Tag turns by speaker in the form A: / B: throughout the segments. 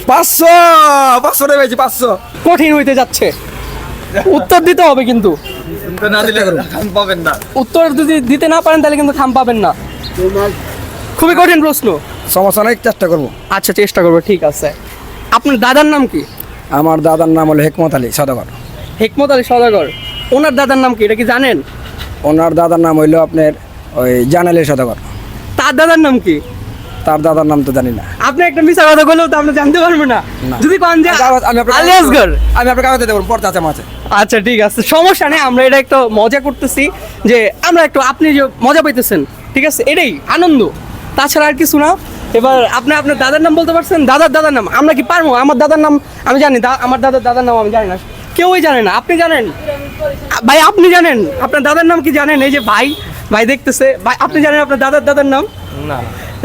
A: 500 500 টাকা পেয়েছি 500।
B: কঠিন হইতে যাচ্ছে, উত্তর দিতে হবে কিন্তু।
A: না দিলে খাম পাবেন না।
B: উত্তর যদি দিতে না পারেন তাহলে কিন্তু খাম পাবেন না। খুবই কঠিন প্রশ্ন।
A: সমস্যা নাই, চেষ্টা করবো।
B: আচ্ছা চেষ্টা করবো, ঠিক আছে। আপনার দাদার নাম কি?
A: আমার দাদার নাম হলো হেকমত আলী সদাগর।
B: হেকমত আলী সওদাগর। ওনার দাদার নাম কি, এটা কি জানেন?
A: ওনার দাদার নাম হইলো আপনার ওই জানালি সদাগর।
B: তার দাদার নাম কি?
A: তার দাদার নাম তো জানি না।
B: আপনি একটা মিশা কথা বললেও তো আমরা জানতে পারবো না।
A: না।
B: যদি কোন যে
A: আমি
B: আলী আসগর।
A: আপনার কাগজে দেবো, পড়তে আছে মাঝে।
B: আচ্ছা ঠিক আছে, সমস্যা নেই, আমরা এটা একটু মজা করতেছি, যে আমরা একটু আপনি যে মজা পাইতেছেন, ঠিক আছে, এটাই আনন্দ, তাছাড়া আর কিছু না। এবার আপনি আপনার দাদার নাম বলতে পারছেন? দাদার নাম আমরা কি পারবো? আমার দাদার নাম আমি জানি, আমার দাদার নাম আমি জানি না, কেউই জানে না। আপনি জানেন ভাই? আপনি জানেন আপনার দাদার নাম কি জানেন? এই যে ভাই দেখতেছে, ভাই আপনি জানেন আপনার দাদার নাম?
A: না।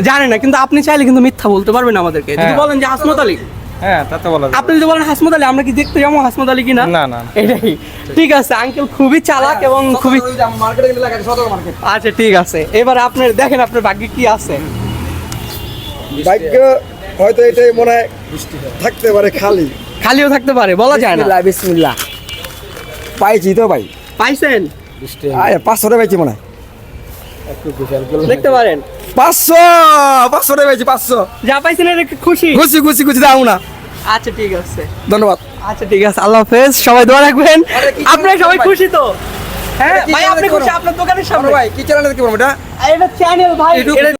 B: জানেন না, কিন্তু আপনি চাইলে কিন্তু মিথ্যা বলতে পারবেন আমাদেরকে। যদি বলেন যে হাসমত আলী,
A: হ্যাঁ তা তো বলা যায়।
B: আপনি যদি বলেন হাসমত আলী, আমরা কি দেখতে যাবো হাসমত আলী কিনা?
A: না না।
B: এটাই ঠিক আছে। আঙ্কেল খুবই চালাক এবং খুবই,
A: মার্কেটে কিন্তু লাগাই সদাগর মার্কেট।
B: আচ্ছা ঠিক আছে। এবার আপনার দেখেন আপনার ভাগ্যে কি আছে।
A: ভাগ্য হয়তো এটাই মনে হয় থাকতে পারে, খালি
B: খালিও থাকতে পারে, বলা যায় না।
A: বিসমিল্লাহ। পাইছি তো ভাই।
B: পাইছেন?
A: 500 টাকা পাইছি মনে হয়।
B: দেখতে পারেন
A: 500 টাকা পাইছি 500।
B: যা পাইছেন এটা কি খুশি?
A: খুশি দাও না।
B: আচ্ছা ঠিক আছে,
A: ধন্যবাদ।
B: আচ্ছা ঠিক আছে, আল্লাহ হাফেজ, সবাই দোয়া রাখবেন। আপনারা সবাই খুশি তো? হ্যাঁ ভাই, আপনি খুশি? আপনার দোকানের সামনে
A: ভাই কি চ্যানেলে কি বলবো এটা?
B: এটা চ্যানেল ভাই, এটা